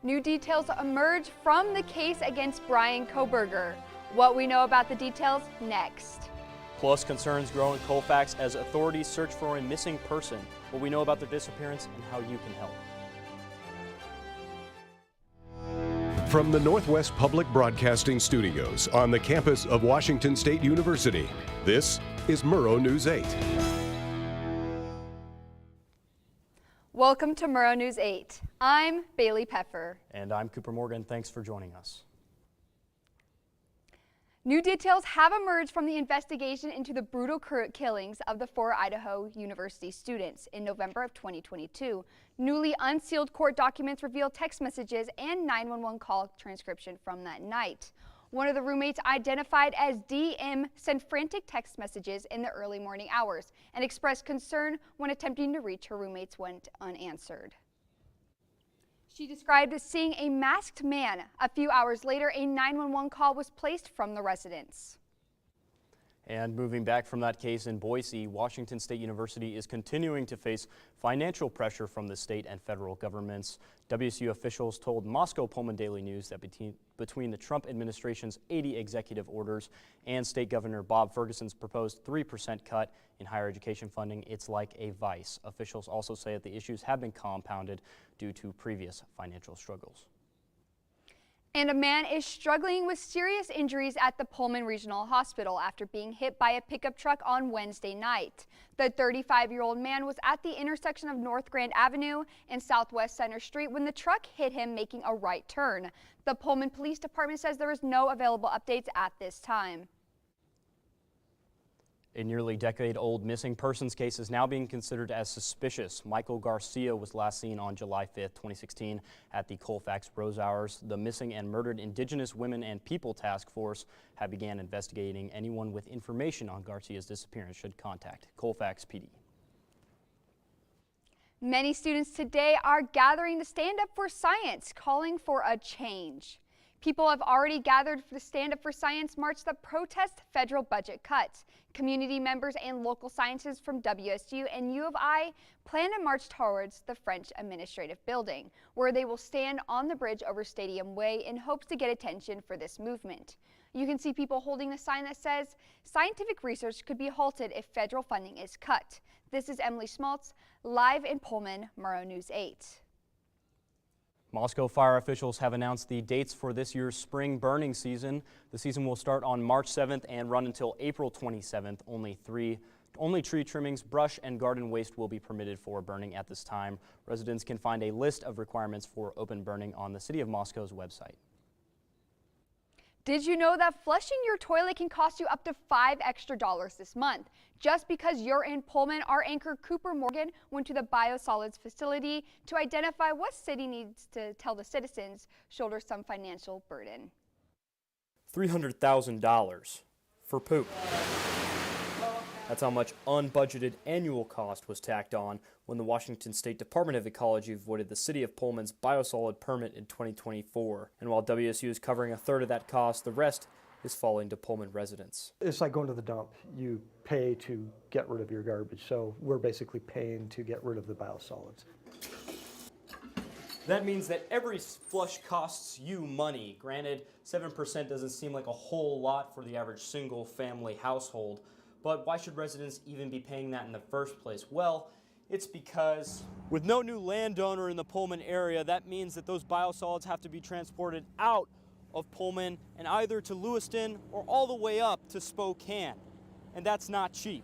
New details emerge from the case against Brian Kohberger. What we know about the details next. Plus, concerns grow in Colfax as authorities search for a missing person. What we know about their disappearance and how you can help. From the Northwest Public Broadcasting Studios on the campus of Washington State University, this is Murrow News 8. Welcome to Murrow News 8. I'm Bailey Peffer. And I'm Cooper Morgan. Thanks for joining us. New details have emerged from the investigation into the brutal killings of the 4 Idaho University students in November of 2022. Newly unsealed court documents reveal text messages and 911 call transcription from that night. One of the roommates, identified as DM, sent frantic text messages in the early morning hours and expressed concern when attempting to reach her roommates went unanswered. She described seeing a masked man. A few hours later, a 911 call was placed from the residence. And moving back from that case in Boise, Washington State University is continuing to face financial pressure from the state and federal governments. WSU officials told Moscow Pullman Daily News that between the Trump administration's 80 executive orders and State Governor Bob Ferguson's proposed 3% cut in higher education funding, it's like a vice. Officials also say that the issues have been compounded due to previous financial struggles. And a man is struggling with serious injuries at the Pullman Regional Hospital after being hit by a pickup truck on Wednesday night. The 35-year-old man was at the intersection of North Grand Avenue and Southwest Center Street when the truck hit him making a right turn. The Pullman Police Department says there is no available updates at this time. A nearly decade-old missing persons case is now being considered as suspicious. Michael Garcia was last seen on July 5th, 2016 at the Colfax Rose Hours. The Missing and Murdered Indigenous Women and People Task Force have began investigating. Anyone with information on Garcia's disappearance should contact Colfax PD. Many students today are gathering to stand up for science, calling for a change. People have already gathered for the Stand Up for Science march that protest federal budget cuts. Community members and local scientists from WSU and U of I plan to march towards the French Administrative Building, where they will stand on the bridge over Stadium Way in hopes to get attention for this movement. You can see people holding a sign that says, "Scientific research could be halted if federal funding is cut." This is Emily Schmaltz, live in Pullman, Murrow News 8. Moscow fire officials have announced the dates for this year's spring burning season. The season will start on March 7th and run until April 27th. Only tree trimmings, brush, and garden waste will be permitted for burning at this time. Residents can find a list of requirements for open burning on the City of Moscow's website. Did you know that flushing your toilet can cost you up to $5 extra this month? Just because you're in Pullman, our anchor Cooper Morgan went to the biosolids facility to identify what city needs to tell the citizens shoulder some financial burden. $300,000 for poop. That's how much unbudgeted annual cost was tacked on when the Washington State Department of Ecology voided the City of Pullman's biosolid permit in 2024. And while WSU is covering a third of that cost, the rest is falling to Pullman residents. It's like going to the dump. You pay to get rid of your garbage, so we're basically paying to get rid of the biosolids. That means that every flush costs you money. Granted, 7% doesn't seem like a whole lot for the average single-family household, but why should residents even be paying that in the first place? Well, it's because with no new landowner in the Pullman area, that means that those biosolids have to be transported out of Pullman and either to Lewiston or all the way up to Spokane. And that's not cheap.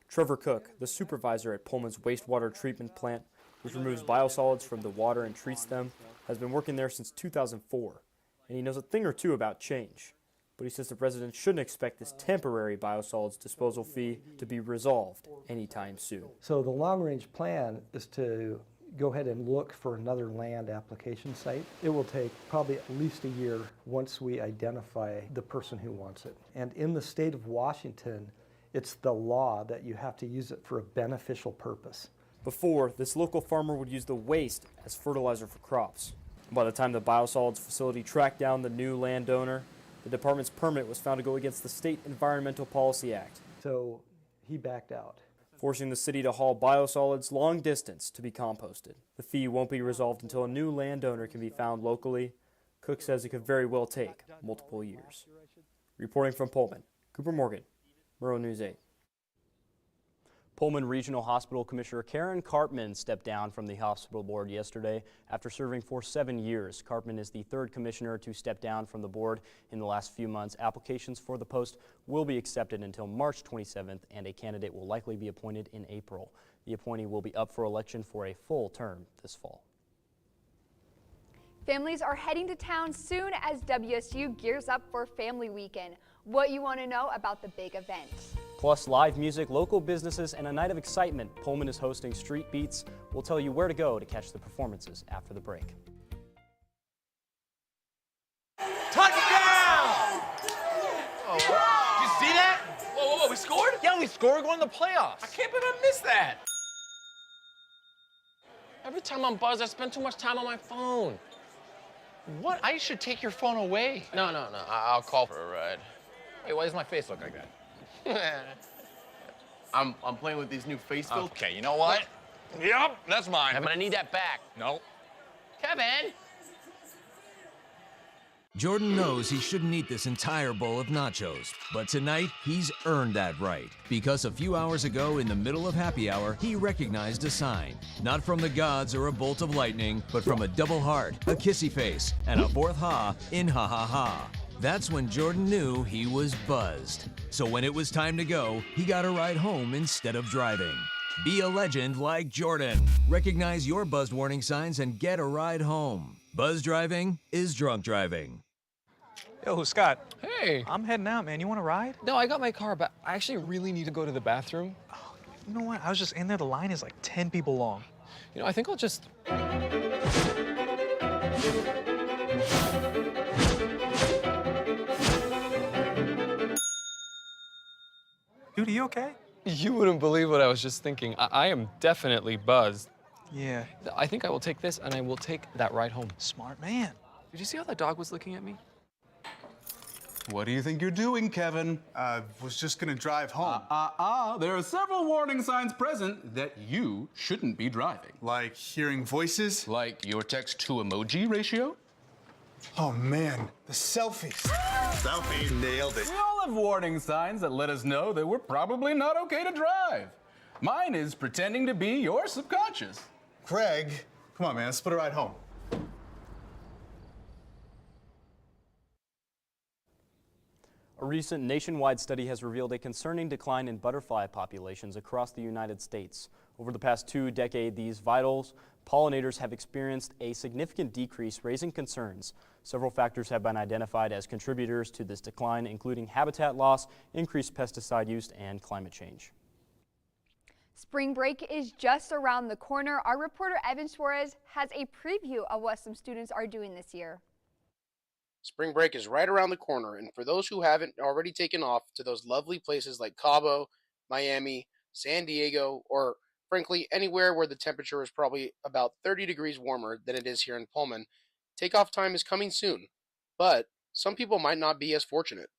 Trevor Cook, the supervisor at Pullman's wastewater treatment plant, which removes biosolids from the water and treats them, has been working there since 2004. And he knows a thing or two about change. But he says the residents shouldn't expect this temporary biosolids disposal fee to be resolved anytime soon. So the long-range plan is to go ahead and look for another land application site. It will take probably at least a year once we identify the person who wants it. And in the state of Washington, it's the law that you have to use it for a beneficial purpose. Before, this local farmer would use the waste as fertilizer for crops. By the time the biosolids facility tracked down the new landowner, the department's permit was found to go against the State Environmental Policy Act. So he backed out. forcing the city to haul biosolids long distance to be composted. The fee won't be resolved until a new landowner can be found locally. Cook says it could very well take multiple years. Reporting from Pullman, Cooper Morgan, Murrow News 8. Pullman Regional Hospital Commissioner Karen Karpman stepped down from the hospital board yesterday after serving for 7 years. Karpman is the third commissioner to step down from the board in the last few months. Applications for the post will be accepted until March 27th, and a candidate will likely be appointed in April. The appointee will be up for election for a full term this fall. Families are heading to town soon as WSU gears up for Family Weekend. What you want to know about the big event. Plus live music, local businesses, and a night of excitement. Pullman is hosting Street Beats. We'll tell you where to go to catch the performances after the break. Touchdown! Oh, did you see that? Whoa, we scored? Yeah, we scored going to the playoffs. I can't believe I missed that. Every time I'm buzzed, I spend too much time on my phone. What? I should take your phone away. No. I'll call for a ride. Hey, why does my face look like that? I'm playing with these new face filters. Okay, you know what? Yep, that's mine. I'm gonna need that back. No. Kevin! Jordan knows he shouldn't eat this entire bowl of nachos, but tonight he's earned that right. Because a few hours ago in the middle of happy hour, he recognized a sign. Not from the gods or a bolt of lightning, but from a double heart, a kissy face, and a fourth ha in ha ha ha. That's when Jordan knew he was buzzed. So when it was time to go, he got a ride home instead of driving. Be a legend like Jordan. Recognize your buzzed warning signs and get a ride home. Buzz driving is drunk driving. Yo, Scott. Hey. I'm heading out, man. You want to ride? No, I got my car, but I actually really need to go to the bathroom. Oh, you know what? I was just in there. The line is like 10 people long. You know, I think I'll just... Dude, are you okay? You wouldn't believe what I was just thinking. I am definitely buzzed. Yeah. I think I will take this, and I will take that ride home. Smart man. Did you see how that dog was looking at me? What do you think you're doing, Kevin? Was just gonna drive home. There are several warning signs present that you shouldn't be driving. Like hearing voices? Like your text-to-emoji ratio? Oh man, the selfies. Selfie, nailed it. We all have warning signs that let us know that we're probably not okay to drive. Mine is pretending to be your subconscious. Craig, come on man, let's put a ride home. A recent nationwide study has revealed a concerning decline in butterfly populations across the United States. Over the past 2 decades, these vital pollinators have experienced a significant decrease, raising concerns. Several factors have been identified as contributors to this decline, including habitat loss, increased pesticide use, and climate change. Spring break is just around the corner. Our reporter Evan Suarez has a preview of what some students are doing this year. Spring break is right around the corner, and for those who haven't already taken off to those lovely places like Cabo, Miami, San Diego, or frankly anywhere where the temperature is probably about 30 degrees warmer than it is here in Pullman, takeoff time is coming soon. But some people might not be as fortunate.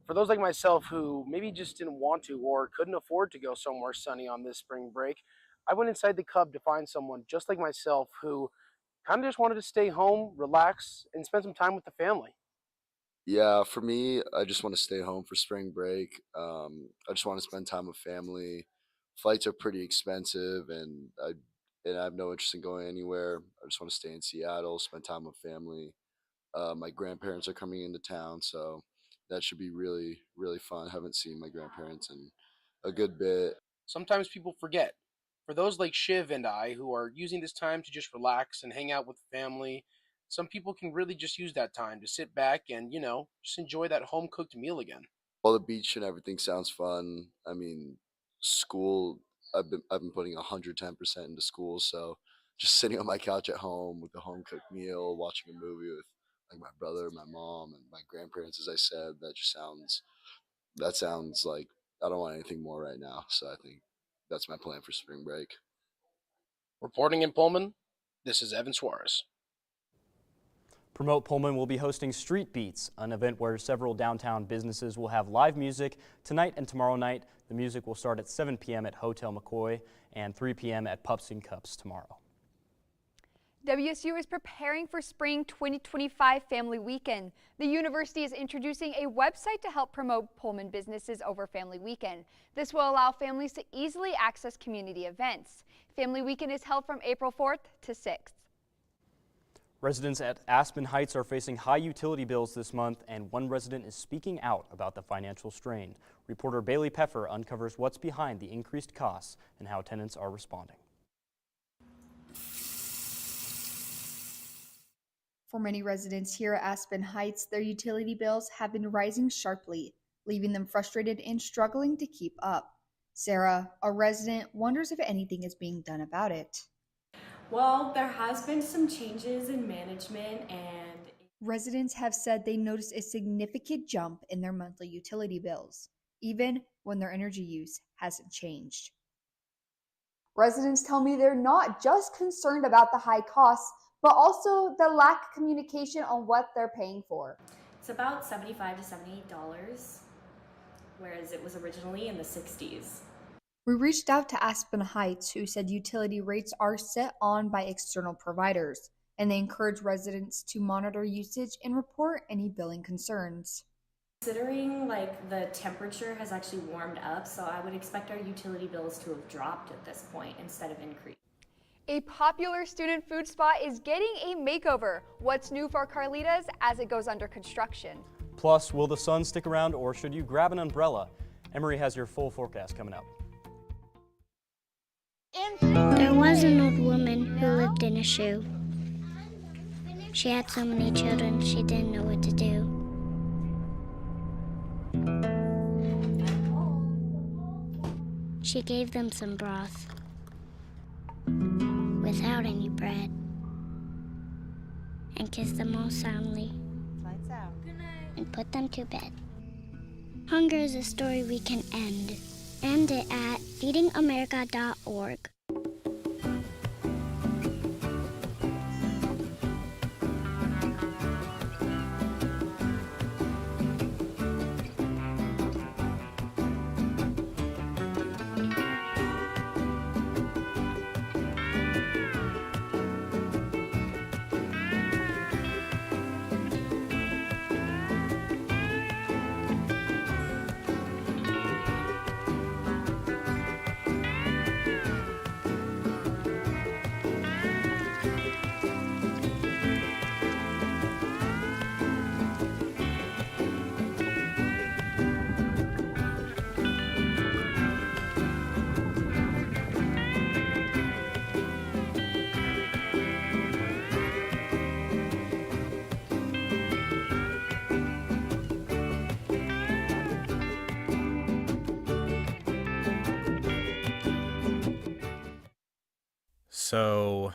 For those like myself who maybe just didn't want to or couldn't afford to go somewhere sunny on this spring break, I went inside the Cub to find someone just like myself who kind of just wanted to stay home, relax, and spend some time with the family. Yeah, for me, I just want to stay home for spring break. I just want to spend time with family. Flights are pretty expensive, and I have no interest in going anywhere. I just want to stay in Seattle, spend time with family. My grandparents are coming into town, so that should be really, really fun. I haven't seen my grandparents in a good bit. Sometimes people forget. For those like Shiv and I who are using this time to just relax and hang out with the family, some people can really just use that time to sit back and, just enjoy that home-cooked meal again. All the beach and everything sounds fun. I mean, school, I've been putting 110% into school, so just sitting on my couch at home with a home-cooked meal, watching a movie with like my brother, my mom, and my grandparents, as I said, that sounds like I don't want anything more right now. So I think that's my plan for spring break. Reporting in Pullman, this is Evan Suarez. Promote Pullman will be hosting Street Beats, an event where several downtown businesses will have live music tonight and tomorrow night. The music will start at 7 p.m. at Hotel McCoy and 3 p.m. at Pups and Cups tomorrow. WSU is preparing for Spring 2025 Family Weekend. The university is introducing a website to help promote Pullman businesses over Family Weekend. This will allow families to easily access community events. Family Weekend is held from April 4th to 6th. Residents at Aspen Heights are facing high utility bills this month, and one resident is speaking out about the financial strain. Reporter Bailey Peffer uncovers what's behind the increased costs and how tenants are responding. For many residents here at Aspen Heights, their utility bills have been rising sharply, leaving them frustrated and struggling to keep up. Sarah, a resident, wonders if anything is being done about it. Well, there has been some changes in management, and residents have said they noticed a significant jump in their monthly utility bills, even when their energy use hasn't changed. Residents tell me they're not just concerned about the high costs, but also the lack of communication on what they're paying for. It's about $75 to $78, whereas it was originally in the 60s. We reached out to Aspen Heights, who said utility rates are set on by external providers, and they encourage residents to monitor usage and report any billing concerns. Considering the temperature has actually warmed up, so I would expect our utility bills to have dropped at this point instead of increased. A popular student food spot is getting a makeover. What's new for Carlitas as it goes under construction? Plus, will the sun stick around or should you grab an umbrella? Emery has your full forecast coming up. There was an old woman who lived in a shoe. She had so many children she didn't know what to do. She gave them some broth without any bread and kissed them all soundly and put them to bed. Hunger is a story we can end. End it at feedingamerica.org. So,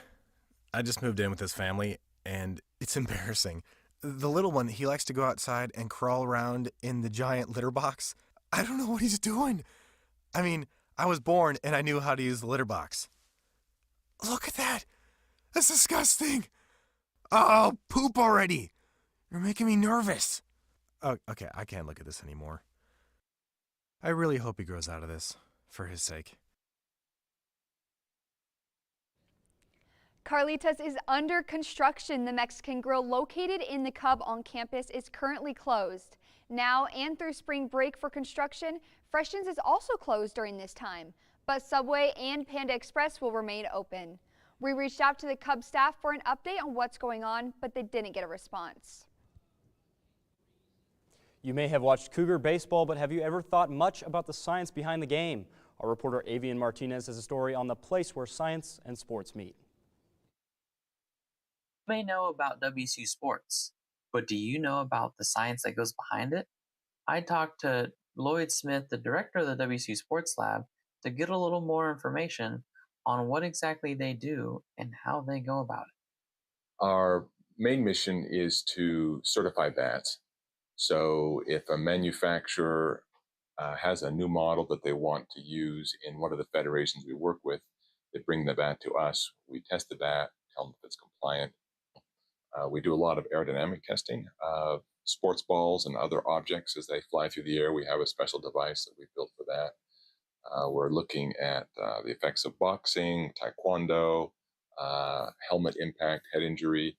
I just moved in with his family, and it's embarrassing. The little one, he likes to go outside and crawl around in the giant litter box. I don't know what he's doing. I mean, I was born and I knew how to use the litter box. Look at that! That's disgusting! Oh, poop already! You're making me nervous. Oh, okay, I can't look at this anymore. I really hope he grows out of this, for his sake. Carlitas is under construction. The Mexican Grill located in the Cub on campus is currently closed. Now and through spring break for construction, Freshens is also closed during this time, but Subway and Panda Express will remain open. We reached out to the Cub staff for an update on what's going on, but they didn't get a response. You may have watched Cougar baseball, but have you ever thought much about the science behind the game? Our reporter Avian Martinez has a story on the place where science and sports meet. You may know about WSU sports, but do you know about the science that goes behind it? I talked to Lloyd Smith, the director of the WSU Sports Lab, to get a little more information on what exactly they do and how they go about it. Our main mission is to certify bats. So if a manufacturer has a new model that they want to use in one of the federations we work with, they bring the bat to us. We test the bat, tell them if it's compliant. We do a lot of aerodynamic testing of sports balls and other objects as they fly through the air. We have a special device that we built for that. We're looking at the effects of boxing, taekwondo, helmet impact, head injury.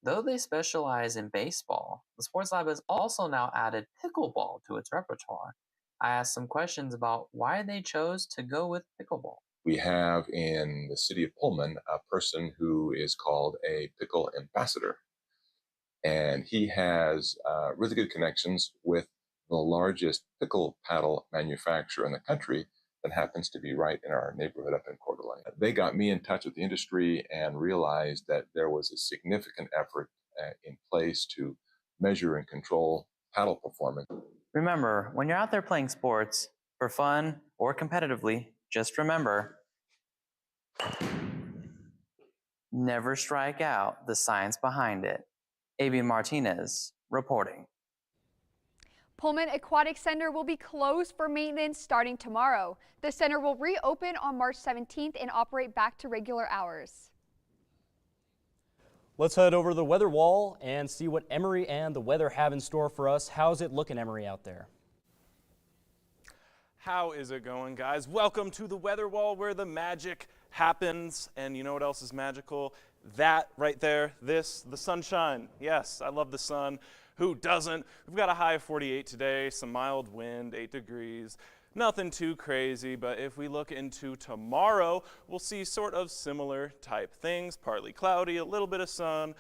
Though they specialize in baseball, the Sports Lab has also now added pickleball to its repertoire. I asked some questions about why they chose to go with pickleball. We have in the city of Pullman a person who is called a pickle ambassador. And he has really good connections with the largest pickle paddle manufacturer in the country that happens to be right in our neighborhood up in Coeur d'Alene. They got me in touch with the industry and realized that there was a significant effort in place to measure and control paddle performance. Remember, when you're out there playing sports, for fun or competitively, just remember, never strike out the science behind it. A.B. Martinez reporting. Pullman Aquatic Center will be closed for maintenance starting tomorrow. The center will reopen on March 17th and operate back to regular hours. Let's head over to the weather wall and see what Emory and the weather have in store for us. How's it looking, Emory, out there? How is it going, guys? Welcome to the weather wall where the magic happens. And you know what else is magical? That right there, the sunshine. Yes, I love the sun. Who doesn't? We've got a high of 48 today, some mild wind, 8 degrees. Nothing too crazy, but if we look into tomorrow, we'll see sort of similar type things. Partly cloudy, a little bit of sun,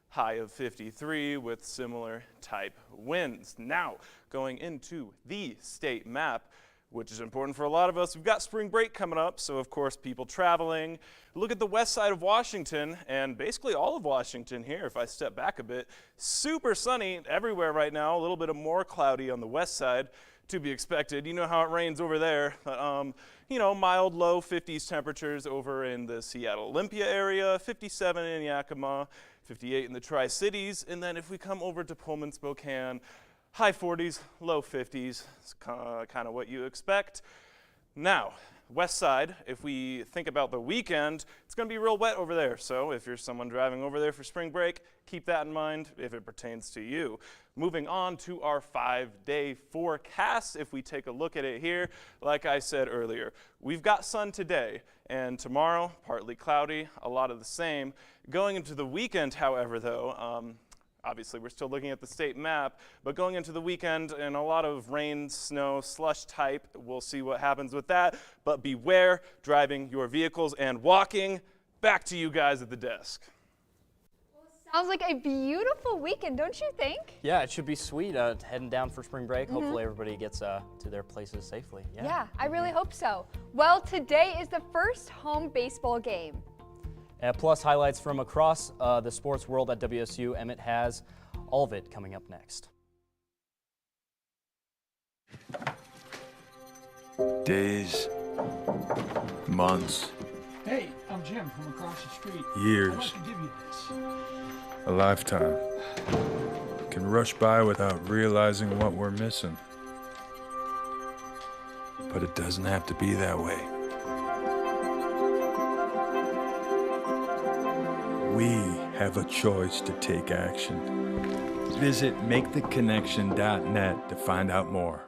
high of 53 with similar type winds. Now, going into the state map, which is important for a lot of us. We've got spring break coming up, so of course people traveling. Look at the west side of Washington, and basically all of Washington here, if I step back a bit. Super sunny everywhere right now, a little bit of more cloudy on the west side to be expected. You know how it rains over there. But, you know, mild low 50s temperatures over in the Seattle-Olympia area, 57 in Yakima, 58 in the Tri-Cities, and then if we come over to Pullman, Spokane, high 40s, low 50s, it's kind of what you expect. Now, west side, if we think about the weekend, it's going to be real wet over there. So if you're someone driving over there for spring break, keep that in mind if it pertains to you. Moving on to our 5-day forecast, if we take a look at it here, like I said earlier, we've got sun today, and tomorrow, partly cloudy, a lot of the same. Going into the weekend, however, though, obviously, we're still looking at the state map, but going into the weekend and a lot of rain, snow, slush type, we'll see what happens with that. But beware driving your vehicles and walking. Back to you guys at the desk. Sounds like a beautiful weekend, don't you think? Yeah, it should be sweet heading down for spring break. Hopefully everybody gets to their places safely. Yeah, I really hope so. Well, today is the first home baseball game. Plus highlights from across the sports world at WSU. Emmett has all of it coming up next. Days, months. Hey, I'm Jim from across the street. Years. I'd like to give you this. A lifetime. Can rush by without realizing what we're missing. But it doesn't have to be that way. We have a choice to take action. Visit maketheconnection.net to find out more.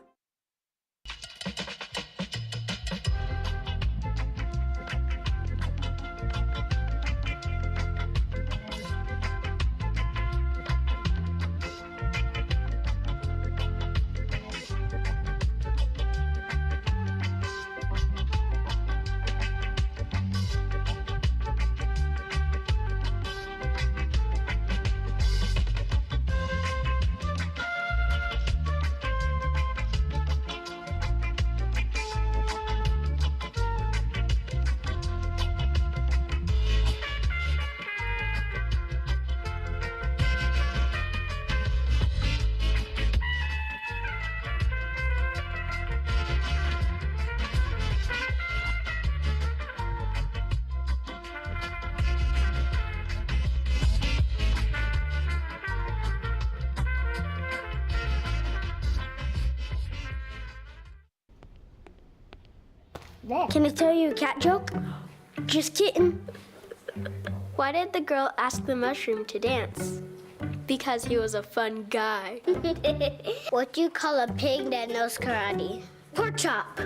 Can I tell you a cat joke? Just kidding. Why did the girl ask the mushroom to dance? Because he was a fun guy. What do you call a pig that knows karate? Pork chop.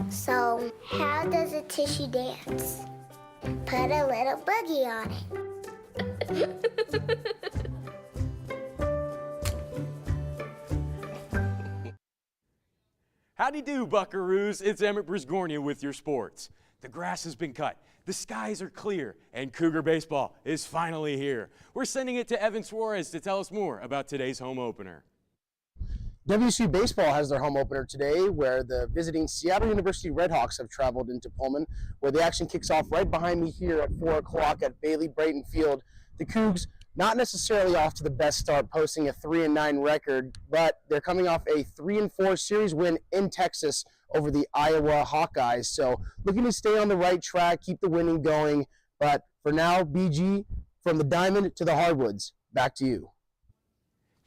So how does a tissue dance? Put a little boogie on it. Howdy do, buckaroos. It's Emmett Brisgornia with your sports. The grass has been cut, the skies are clear, and Cougar baseball is finally here. We're sending it to Evan Suarez to tell us more about today's home opener. WSU Baseball has their home opener today, where the visiting Seattle University Redhawks have traveled into Pullman, where the action kicks off right behind me here at 4 o'clock at Bailey Brayton Field. The Cougs not necessarily off to the best start, posting a 3-9 record, but they're coming off a 3-4 series win in Texas over the Iowa Hawkeyes. So looking to stay on the right track, keep the winning going. But for now, BG, from the diamond to the hardwoods, back to you.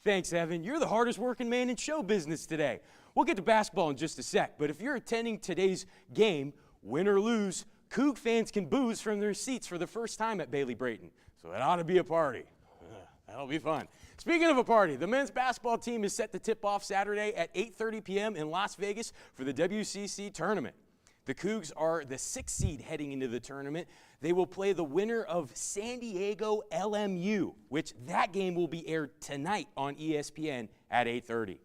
Thanks, Evan. You're the hardest working man in show business today. We'll get to basketball in just a sec, but if you're attending today's game, win or lose, Coug fans can booze from their seats for the first time at Bailey Brayton. So it ought to be a party. That'll be fun. Speaking of a party, the men's basketball team is set to tip off Saturday at 8:30 p.m. in Las Vegas for the WCC tournament. The Cougs are the 6th seed heading into the tournament. They will play the winner of San Diego LMU, which that game will be aired tonight on ESPN at 8:30.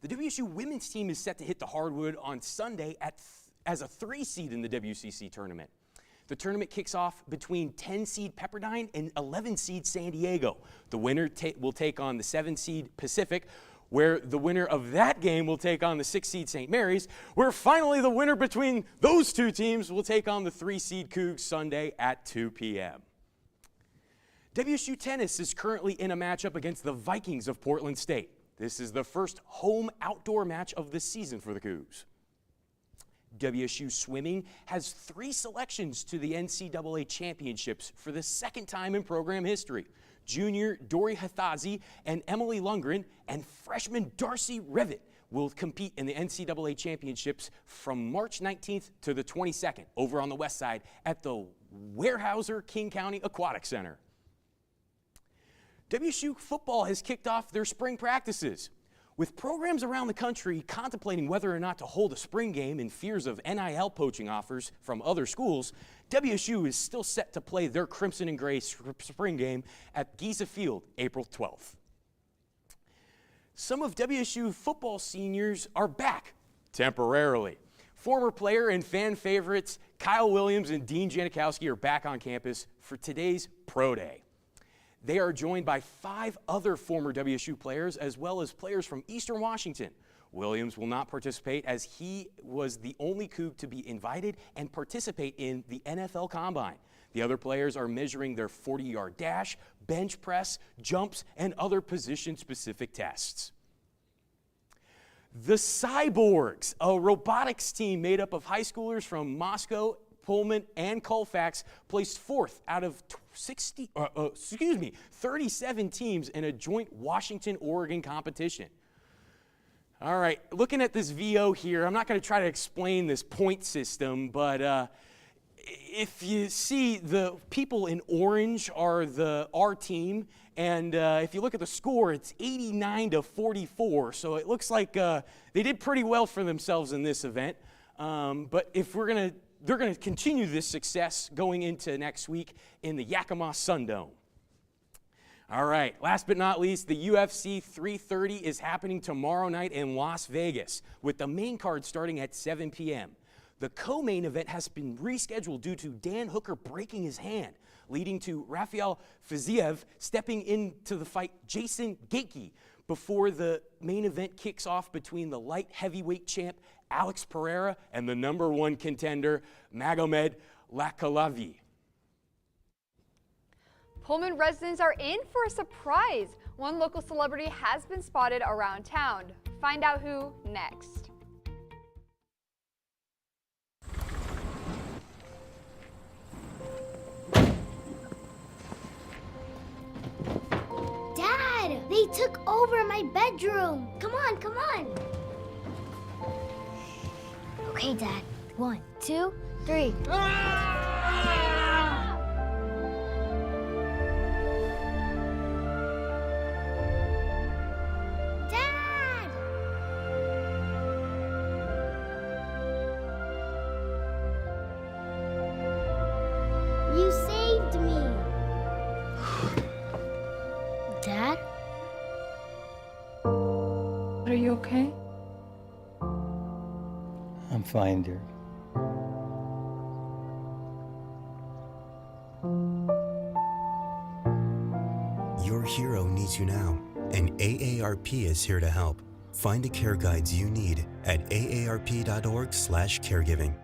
The WSU women's team is set to hit the hardwood on Sunday as a 3 seed in the WCC tournament. The tournament kicks off between 10-seed Pepperdine and 11-seed San Diego. The winner will take on the 7-seed Pacific, where the winner of that game will take on the 6-seed St. Mary's, where finally the winner between those two teams will take on the 3-seed Cougs Sunday at 2 p.m. WSU tennis is currently in a matchup against the Vikings of Portland State. This is the first home outdoor match of the season for the Cougs. WSU swimming has 3 selections to the NCAA championships for the 2nd time in program history. Junior Dori Hathazi and Emily Lundgren and freshman Darcy Rivet will compete in the NCAA championships from March 19th to the 22nd over on the west side at the Weyerhaeuser King County Aquatic Center. WSU football has kicked off their spring practices. With programs around the country contemplating whether or not to hold a spring game in fears of NIL poaching offers from other schools, WSU is still set to play their Crimson and Gray spring game at Giza Field April 12th. Some of WSU football seniors are back temporarily. Former player and fan favorites Kyle Williams and Dean Janikowski are back on campus for today's Pro Day. They are joined by 5 other former WSU players as well as players from Eastern Washington. Williams will not participate as he was the only Coug to be invited and participate in the NFL Combine. The other players are measuring their 40-yard dash, bench press, jumps, and other position-specific tests. The Cyborgs, a robotics team made up of high schoolers from Moscow, Pullman, and Colfax, placed 4th out of 37 teams in a joint Washington-Oregon competition. All right, looking at this VO here, I'm not going to try to explain this point system, but if you see the people in orange are our team, and if you look at the score, it's 89-44, so it looks like they did pretty well for themselves in this event. But if they're going to continue this success going into next week in the Yakima Sundome. All right, last but not least, the UFC 330 is happening tomorrow night in Las Vegas, with the main card starting at 7 p.m. The co-main event has been rescheduled due to Dan Hooker breaking his hand, leading to Rafael Fiziev stepping into the fight Jason Gaethje before the main event kicks off between the light heavyweight champ Alex Pereira and the #1 contender Magomed Lakhalavi. Pullman residents are in for a surprise. One local celebrity has been spotted around town. Find out who next. Dad, they took over my bedroom. Come on, come on. Okay, Dad. 1, 2, 3. You okay? I'm fine, dear. Your hero needs you now, and AARP is here to help. Find the care guides you need at aarp.org/caregiving.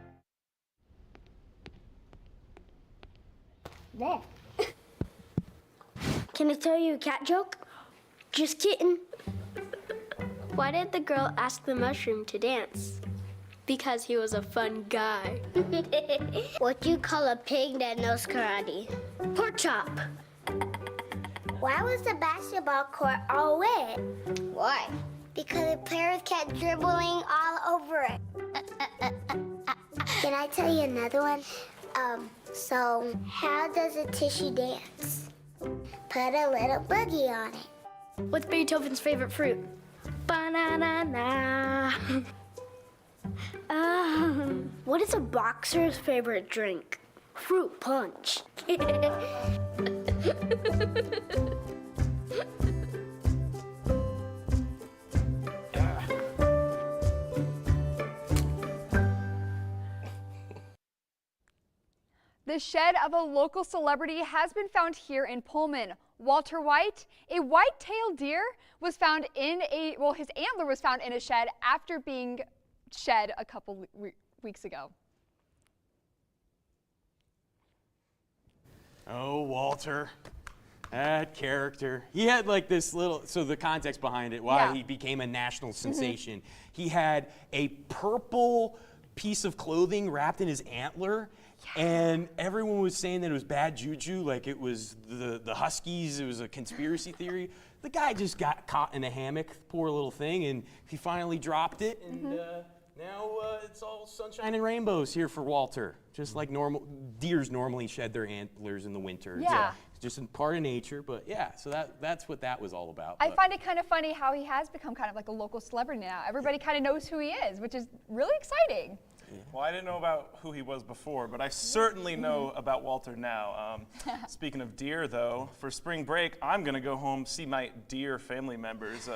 There. Can I tell you a cat joke? Just kidding. Why did the girl ask the mushroom to dance? Because he was a fun guy. What do you call a pig that knows karate? Pork chop. Why was the basketball court all wet? Why? Because the players kept dribbling all over it. Can I tell you another one? So how does a tissue dance? Put a little boogie on it. What's Beethoven's favorite fruit? Banana. What is a boxer's favorite drink? Fruit punch. The shed of a local celebrity has been found here in Pullman. Walter White, a white-tailed deer, was found in his antler was found in a shed after being shed a couple weeks ago. Oh, Walter. That character. He had like this little, so the context behind it, why he became a national sensation. He had a purple piece of clothing wrapped in his antler, and everyone was saying that it was bad juju, like it was the Huskies, it was a conspiracy theory. The guy just got caught in a hammock, poor little thing, and he finally dropped it, and now it's all sunshine and rainbows here for Walter. Just like normal, deers normally shed their antlers in the winter. Yeah. It's just a part of nature, but yeah, so that's what that was all about. I find it kind of funny how he has become kind of like a local celebrity now. Everybody kind of knows who he is, which is really exciting. Well, I didn't know about who he was before, but I certainly know about Walter now. Speaking of deer, though, for spring break, I'm going to go home, see my deer family members.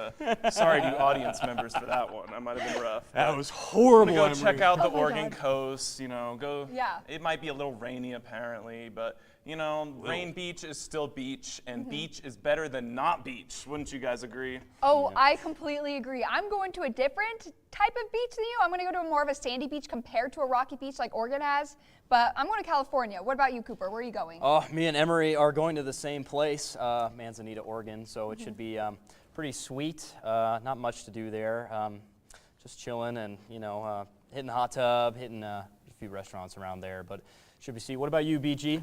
Sorry to you audience members for that one. I might have been rough. That was horrible. I'm going to go check out the Oh Oregon coast, you know, go. Yeah. It might be a little rainy, apparently, but, you know, rain beach is still beach, and beach is better than not beach. Wouldn't you guys agree? Oh, I completely agree. I'm going to a different type of beach than you. I'm going to go to more of a sandy beach compared to a rocky beach like Oregon has, but I'm going to California. What about you, Cooper? Where are you going? Oh, me and Emery are going to the same place, Manzanita, Oregon, so it should be pretty sweet. Not much to do there. Just chilling and, you know, hitting the hot tub, hitting a few restaurants around there, but should be sweet. What about you, BG?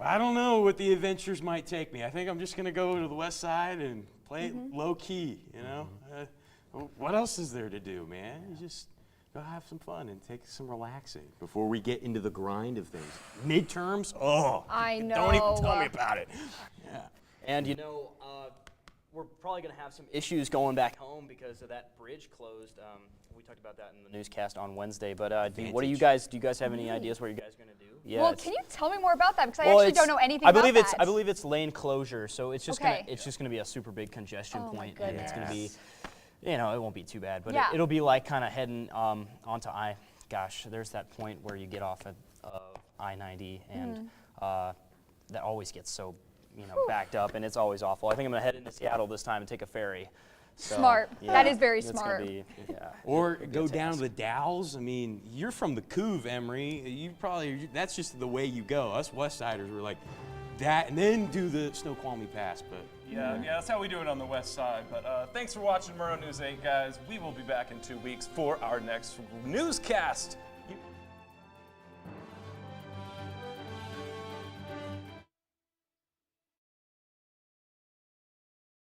I don't know what the adventures might take me. I think I'm just going to go to the west side and play it low key, you know? What else is there to do, man? You just go have some fun and take some relaxing before we get into the grind of things. Midterms? Oh, I know. Don't even tell me about it. Yeah. And, you know, we're probably going to have some issues going back home because of that bridge closed. We talked about that in the newscast on Wednesday, but what do you guys have any ideas what you guys are going to do? Yeah, well, can you tell me more about that? Because I actually don't know anything about that. I believe it's lane closure, so it's just gonna be a super big congestion point, and it's gonna be, you know, it won't be too bad, but it'll be like kind of heading onto there's that point where you get off at I-90, and that always gets so, you know, backed up, and it's always awful. I think I'm gonna head into Seattle this time and take a ferry. So, smart. yeah, that is very smart. Or go down to the Dalles. I mean, you're from the Couve, Emery. That's just the way you go. Us West Siders were like that, and then do the Snoqualmie Pass. But yeah, that's how we do it on the west side. But thanks for watching Murrow News 8, guys. We will be back in 2 weeks for our next newscast.